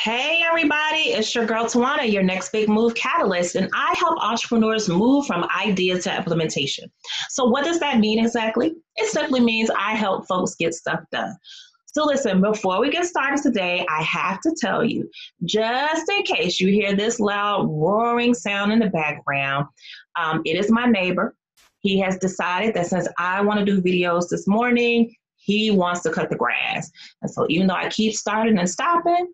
Hey everybody, it's your girl Tawana, your next big move catalyst, and I help entrepreneurs move from idea to implementation. So what does that mean exactly? It simply means I help folks get stuff done. So listen, before we get started today, I have to tell you, just in case you hear this loud roaring sound in the background, it is my neighbor. He has decided that since I want to do videos this morning, he wants to cut the grass. And so even though I keep starting and stopping,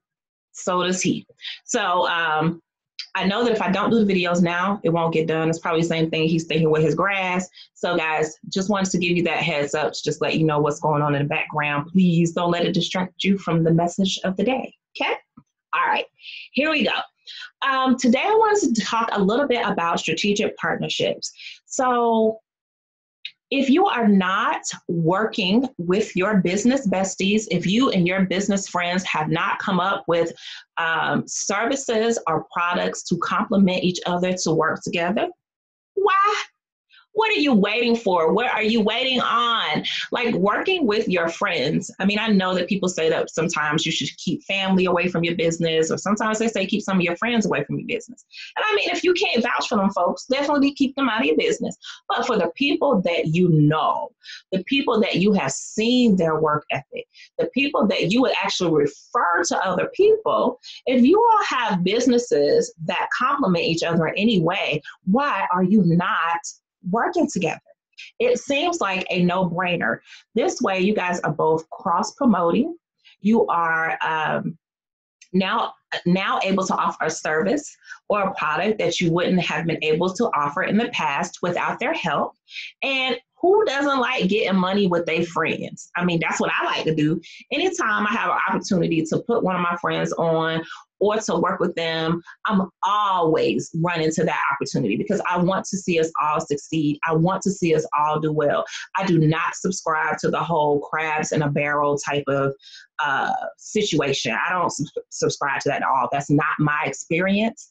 so does he. So I know that if I don't do the videos now, it won't get done. It's probably the same thing he's thinking with his grass. So guys, just wanted to give you that heads up to just let you know what's going on in the background. Please don't let it distract you from the message of the day. Okay? All right, here we go. Today I wanted to talk a little bit about strategic partnerships. So if you are not working with your business besties, if you and your business friends have not come up with services or products to complement each other to work together, why? What are you waiting for? What are you waiting on? Like working with your friends. I mean, I know that people say that sometimes you should keep family away from your business, or sometimes they say keep some of your friends away from your business. And I mean, if you can't vouch for them folks, definitely keep them out of your business. But for the people that you know, the people that you have seen their work ethic, the people that you would actually refer to other people, if you all have businesses that complement each other in any way, why are you not working together? It seems like a no-brainer. This way, you guys are both cross-promoting. You are now able to offer a service or a product that you wouldn't have been able to offer in the past without their help. And who doesn't like getting money with their friends? I mean, that's what I like to do. Anytime I have an opportunity to put one of my friends on or to work with them, I'm always running to that opportunity because I want to see us all succeed. I want to see us all do well. I do not subscribe to the whole crabs in a barrel type of situation. I don't subscribe to that at all. That's not my experience.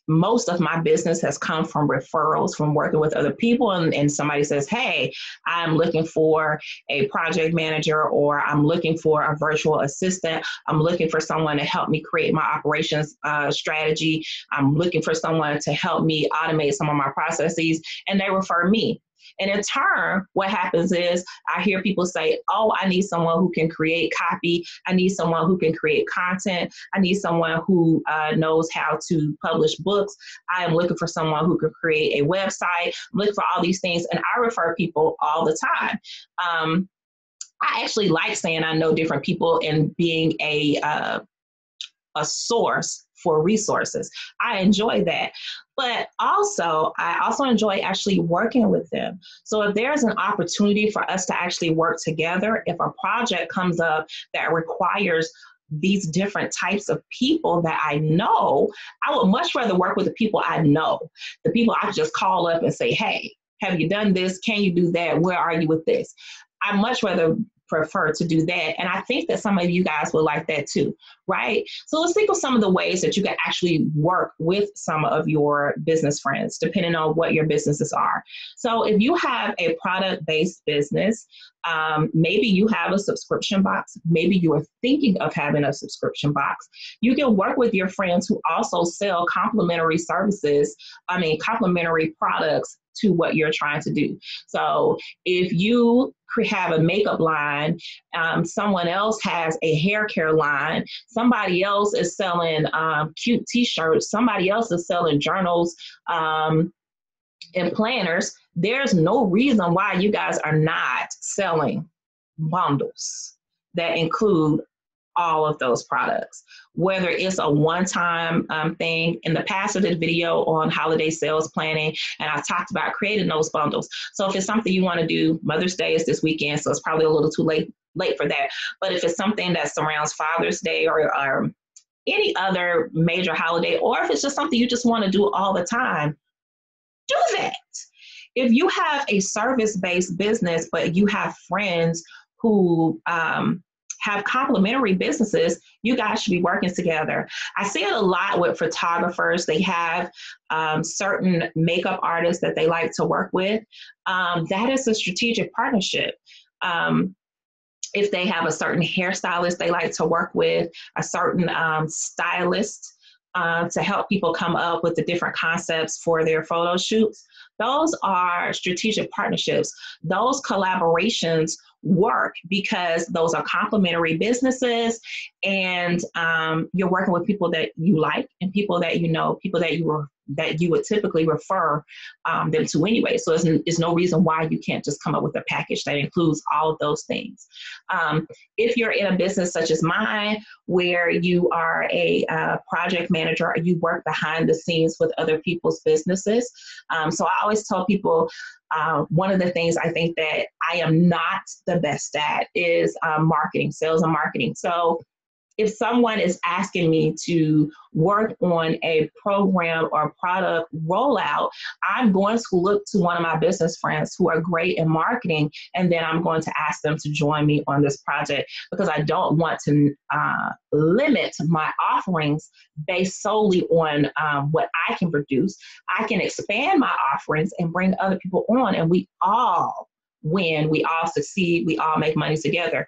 Most of my business has come from referrals from working with other people, and somebody says, hey, I'm looking for a project manager, or I'm looking for a virtual assistant. I'm looking for someone to help me create my operations strategy. I'm looking for someone to help me automate some of my processes, and they refer me. And in turn, what happens is I hear people say, oh, I need someone who can create copy. I need someone who can create content. I need someone who knows how to publish books. I am looking for someone who can create a website. I'm looking for all these things. And I refer people all the time. I actually like saying I know different people and being a source for resources. I enjoy that. But also, I also enjoy actually working with them. So if there's an opportunity for us to actually work together, if a project comes up that requires these different types of people that I know, I would much rather work with the people I know, the people I just call up and say, hey, have you done this? Can you do that? Where are you with this? I much rather prefer to do that. And I think that some of you guys would like that too, right? So let's think of some of the ways that you can actually work with some of your business friends, depending on what your businesses are. So if you have a product-based business, maybe you have a subscription box. Maybe you are thinking of having a subscription box. You can work with your friends who also sell complementary complementary products to what you're trying to do. So if you have a makeup line, someone else has a hair care line, somebody else is selling cute t-shirts, somebody else is selling journals and planners, there's no reason why you guys are not selling bundles that include all of those products, whether it's a one-time thing. In the past, I did a video on holiday sales planning, and I talked about creating those bundles. So if it's something you want to do, Mother's Day is this weekend, so it's probably a little too late for that. But if it's something that surrounds Father's Day or any other major holiday, or if it's just something you just want to do all the time, do that. If you have a service-based business, but you have friends who have complementary businesses, you guys should be working together. I see it a lot with photographers. They have certain makeup artists that they like to work with. That is a strategic partnership. if they have a certain hairstylist they like to work with, a certain stylist to help people come up with the different concepts for their photo shoots. Those are strategic partnerships. Those collaborations work because those are complementary businesses, and you're working with people that you like and people that you know, people that you would typically refer them to anyway. So there's no reason why you can't just come up with a package that includes all of those things. If you're in a business such as mine, where you are a project manager, or you work behind the scenes with other people's businesses. So I always tell people, one of the things I think that I am not the best at is marketing, sales and marketing. So if someone is asking me to work on a program or product rollout, I'm going to look to one of my business friends who are great in marketing, and then I'm going to ask them to join me on this project, because I don't want to limit my offerings based solely on what I can produce. I can expand my offerings and bring other people on, and we all win, we all succeed, we all make money together.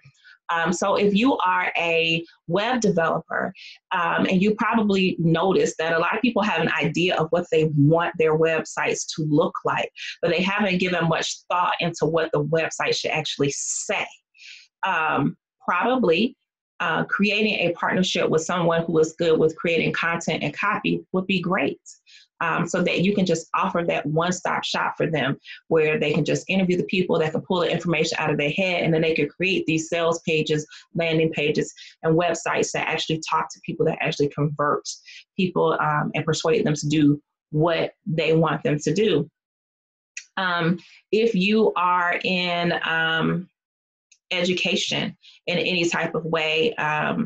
So if you are a web developer, and you probably noticed that a lot of people have an idea of what they want their websites to look like, but they haven't given much thought into what the website should actually say. Probably creating a partnership with someone who is good with creating content and copy would be great. So that you can just offer that one-stop shop for them, where they can just interview the people that can pull the information out of their head, and then they could create these sales pages, landing pages, and websites that actually talk to people, that actually convert people and persuade them to do what they want them to do. If you are in education in any type of way, I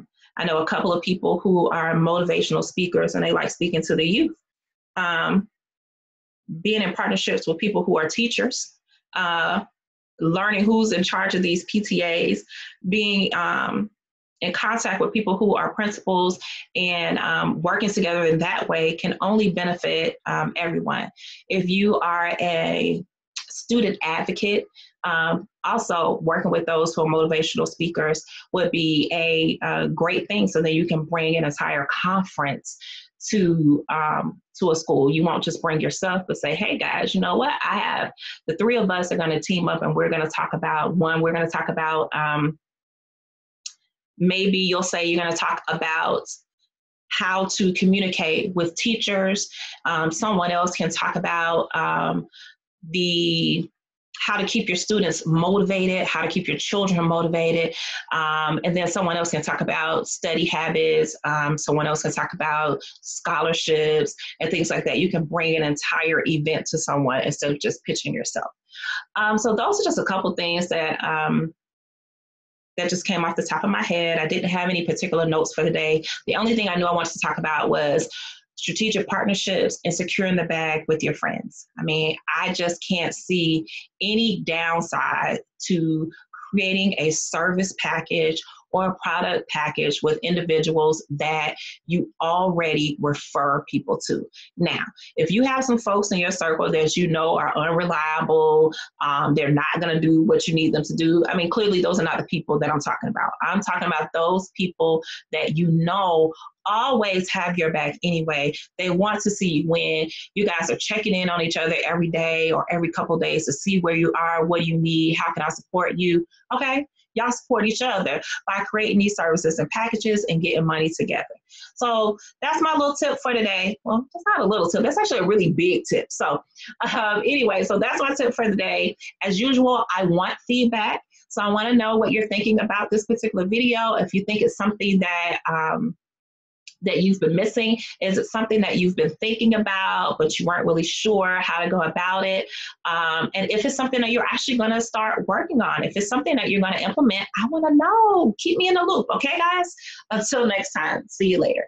know a couple of people who are motivational speakers, and they like speaking to the youth. Being in partnerships with people who are teachers, learning who's in charge of these PTAs, being in contact with people who are principals, and working together in that way can only benefit everyone. If you are a student advocate, also working with those who are motivational speakers would be a great thing, so that you can bring an entire conference to a school. You won't just bring yourself, but say, hey guys, you know what? I have the three of us are going to team up, and we're going to talk about maybe you'll say you're going to talk about how to communicate with teachers. Someone else can talk about how to keep your students motivated, how to keep your children motivated. And then someone else can talk about study habits. Someone else can talk about scholarships and things like that. You can bring an entire event to someone instead of just pitching yourself. So those are just a couple things that just came off the top of my head. I didn't have any particular notes for the day. The only thing I knew I wanted to talk about was strategic partnerships and securing the bag with your friends. I mean, I just can't see any downside to creating a service package or a product package with individuals that you already refer people to. Now, if you have some folks in your circle that you know are unreliable, they're not going to do what you need them to do, I mean, clearly those are not the people that I'm talking about. I'm talking about those people that you know always have your back anyway. They want to see you win. You guys are checking in on each other every day or every couple of days to see where you are, what you need, how can I support you? Okay, y'all support each other by creating these services and packages and getting money together. So that's my little tip for today. Well, that's not a little tip. That's actually a really big tip. So anyway, so that's my tip for the day. As usual, I want feedback. So I want to know what you're thinking about this particular video. If you think it's something that you've been missing? Is it something that you've been thinking about, but you weren't really sure how to go about it? And if it's something that you're actually going to start working on, if it's something that you're going to implement, I want to know. Keep me in the loop. Okay, guys? Until next time. See you later.